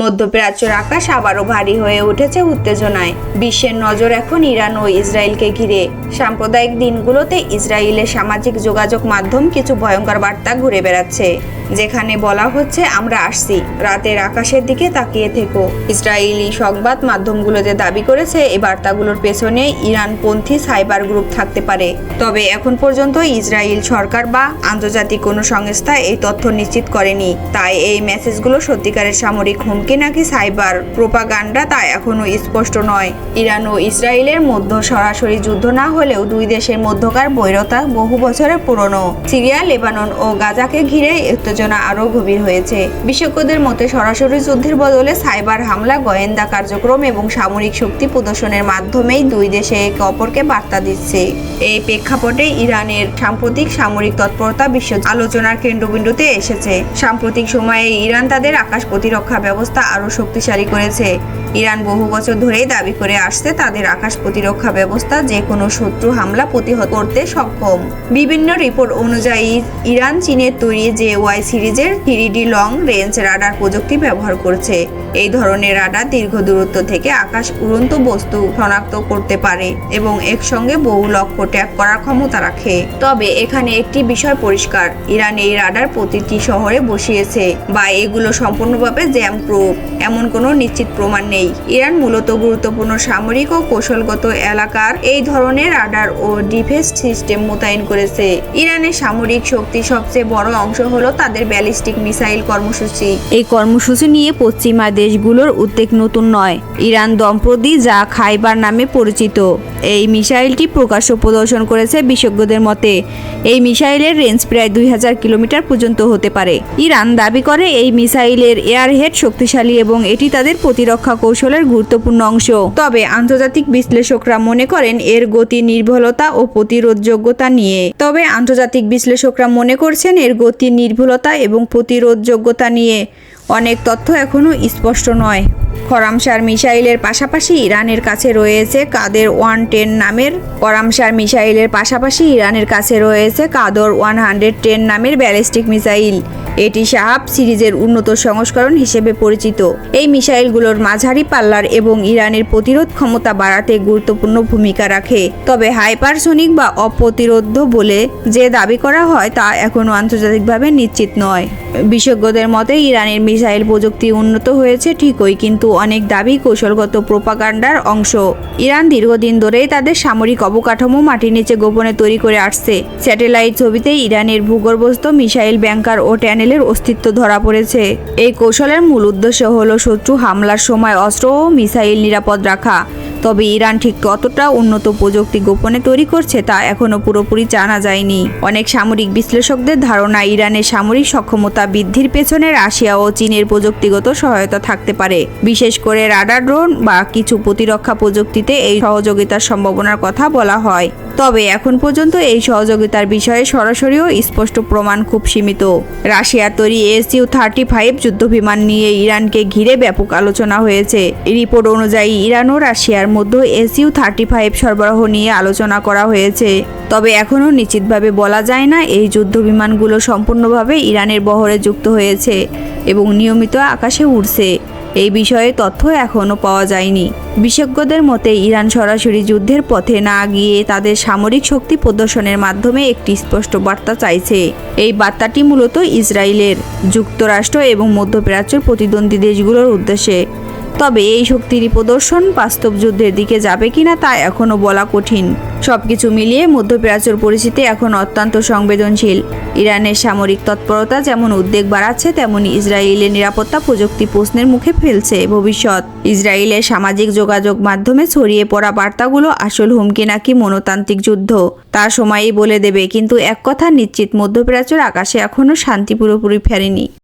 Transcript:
মধ্যপ্রাচ্যের আকাশ আবারও ভারী হয়ে উঠেছে উত্তেজনায়। বিশ্বের নজর এখন ইরান ও ইসরায়েলকে ঘিরে। সাম্প্রদায়িক দিনগুলোতে ইসরায়েলের সামাজিক যোগাযোগ মাধ্যম কিছু ভয়ঙ্কর বার্তা ঘুরে বেড়াচ্ছে, যেখানে বলা হচ্ছে আমরা আসছি, রাতের আকাশের দিকে তাকিয়ে থেকো। ইসরায়েলি সংবাদ মাধ্যমগুলোতে দাবি করেছে এই বার্তাগুলোর পেছনে ইরানপন্থী সাইবার গ্রুপ থাকতে পারে। তবে এখন পর্যন্ত ইসরায়েল সরকার বা আন্তর্জাতিক কোনো সংস্থা এই তথ্য নিশ্চিত করেনি। তাই এই মেসেজগুলো সত্যিকারের সামরিক হুমকি নাকি সাইবার প্রোপাগান্ডা তা এখনো স্পষ্ট নয়। ইরান ও ইসরায়েলের মধ্যে সরাসরি যুদ্ধ না হলেও দুই দেশের মধ্যকার বৈরতা বহু বছরের পুরনো। সিরিয়া, লেবানন ও গাজাকে ঘিরে উত্তেজনা আরও গভীর হয়েছে। বিশেষজ্ঞদের মতে সরাসরি যুদ্ধের বদলে সাইবার হামলা, গোয়েন্দা কার্যক্রম এবং সামরিক শক্তি প্রদর্শনের মাধ্যমেই দুই দেশে একে অপরকে বার্তা দিচ্ছে। এই প্রেক্ষাপটে ইরানের সাম্প্রতিক সামরিক তৎপরতা বিশ্ব আলোচনার কেন্দ্রবিন্দুতে এসেছে। সাম্প্রতিক সময়ে ইরান তাদের আকাশ প্রতিরক্ষা ব্যবস্থা আরও শক্তিশালী করেছে। ইরান বহু বছর ধরেই দাবি করে আসছে তাদের আকাশ প্রতিরক্ষা ব্যবস্থা যে কোনো শত্রু হামলা প্রতিহত করতে সক্ষম। বিভিন্ন রিপোর্ট অনুযায়ী ইরান চীনের তৈরি JY সিরিজের 3D লং রেঞ্জ রাডার প্রযুক্তি ব্যবহার করছে। এই ধরনের রাডার দীর্ঘ দূরত্ব থেকে আকাশ উড়ন্ত বস্তু শনাক্ত করতে পারে এবং একসঙ্গে বহু লক্ষ্য ট্যাগ করার ক্ষমতা রাখে। তবে এখানে একটি বিষয় পরিষ্কার, ইরান এই রাডার প্রতিটি শহরে বসিয়েছে বা এগুলো সম্পূর্ণভাবে জ্যাম প্রুফ এমন কোনো নিশ্চিত প্রমাণ নেই। ইরান মূলত গুরুত্বপূর্ণ সামরিক ও কৌশলগত এলাকার এই ধরনের রাডার ও ডিফেন্স সিস্টেম মোতায়েন করেছে। ইরানের সামরিক শক্তির সবচেয়ে বড় অংশ হলো তাদের ব্যালিস্টিক মিসাইল কর্মসূচি। এই কর্মসূচি নিয়ে পশ্চিমা দেশগুলোর উদ্বেগ নতুন নয়। ইরান দম্পতি যা খাইবার নামে পরিচিত এই মিসাইলটি প্রকাশ্য প্রদর্শন করেছে। বিশেষজ্ঞদের মতে এই মিসাইলের রেঞ্জ প্রায় 2000 কিলোমিটার পর্যন্ত হতে পারে। ইরান দাবি করে এই মিসাইলের এয়ারহেড শক্তিশালী এবং এটি তাদের প্রতিরক্ষা কৌশলের গুরুত্বপূর্ণ অংশ। তবে আন্তর্জাতিক বিশ্লেষকরা মনে করেন এর গতি, নির্ভুলতা ও প্রতিরোধযোগ্যতা নিয়ে অনেক তথ্য এখনও স্পষ্ট নয়। খরামসার মিসাইলের পাশাপাশি ইরানের কাছে রয়েছে কাদর 110 নামের ব্যালিস্টিক মিসাইল। এটি শাহাব সিরিজের উন্নত সংস্করণ হিসেবে পরিচিত। এই মিসাইলগুলোর মাঝারি পাল্লার এবং ইরানের প্রতিরোধ ক্ষমতা বাড়াতে গুরুত্বপূর্ণ ভূমিকা রাখে। তবে হাইপারসোনিক বা অপ্রতিরোধ্য বলে যে দাবি করা হয় তা এখনও আন্তর্জাতিকভাবে নিশ্চিত নয়। বিশেষজ্ঞদের মতে ইরানের মিসাইল প্রযুক্তি উন্নত হয়েছে ঠিকই, কিন্তু অনেক দাবি কৌশলগত প্রোপাগান্ডার অংশ। ইরান দীর্ঘদিন ধরেই তাদের সামরিক অবকাঠামো মাটির নিচে গোপনে তৈরি করে আসছে। স্যাটেলাইট ছবিতে ইরানের ভূগর্ভস্থ মিসাইল ব্যাংকার ও ট্যানেলের অস্তিত্ব ধরা পড়েছে। এই কৌশলের মূল উদ্দেশ্য হলো শত্রু হামলার সময় অস্ত্র ও মিসাইল নিরাপদ রাখা। তবে ইরান ঠিক কতটা উন্নত প্রযুক্তি গোপনে তৈরি করছে তা এখনও পুরোপুরি জানা যায়নি। অনেক সামরিক বিশ্লেষকদের ধারণা ইরানের সামরিক সক্ষমতা বৃদ্ধির পেছনে রাশিয়া ও চীনের প্রযুক্তিগত সহায়তা থাকতে পারে। বিশেষ করে রাডার, ড্রোন বা কিছু প্রতিরক্ষা প্রযুক্তিতে এই সহযোগিতার সম্ভাবনার কথা বলা হয়। তবে এখন পর্যন্ত এই সহযোগিতার বিষয়ে সরাসরি ও স্পষ্ট প্রমাণ খুব সীমিত। রাশিয়ার তৈরি Su-35 যুদ্ধবিমান নিয়ে ইরানকে ঘিরে ব্যাপক আলোচনা হয়েছে। রিপোর্ট অনুযায়ী ইরান ও রাশিয়ার মধ্যে Su-35 সরবরাহ নিয়ে আলোচনা করা হয়েছে। তবে এখনও নিশ্চিতভাবে বলা যায় না এই যুদ্ধবিমানগুলো সম্পূর্ণভাবে ইরানের বহরে যুক্ত হয়েছে এবং নিয়মিত আকাশে উড়ছে। এই বিষয়ে তথ্য এখনও পাওয়া যায়নি। বিশেষজ্ঞদের মতে ইরান সরাসরি যুদ্ধের পথে না গিয়ে তাদের সামরিক শক্তি প্রদর্শনের মাধ্যমে একটি স্পষ্ট বার্তা চাইছে। এই বার্তাটি মূলত ইসরায়েলের, যুক্তরাষ্ট্র এবং মধ্যপ্রাচ্যের প্রতিদ্বন্দ্বী দেশগুলোর উদ্দেশ্যে। তবে এই শক্তির প্রদর্শন বাস্তব যুদ্ধের দিকে যাবে কিনা তা এখনও বলা কঠিন। সবকিছু মিলিয়ে মধ্যপ্রাচ্যের পরিস্থিতি এখন অত্যন্ত সংবেদনশীল। ইরানের সামরিক তৎপরতা যেমন উদ্বেগ বাড়াচ্ছে, তেমনি ইসরায়েলের নিরাপত্তা প্রযুক্তি প্রশ্নের মুখে ফেলছে ভবিষ্যৎ। ইসরায়েলের সামাজিক যোগাযোগ মাধ্যমে ছড়িয়ে পড়া বার্তাগুলো আসল হুমকি নাকি মনস্তান্ত্রিক যুদ্ধ তা সময়ই বলে দেবে। কিন্তু এক কথা নিশ্চিত, মধ্যপ্রাচ্যের আকাশে এখনও শান্তি পুরোপুরি ফেরেনি।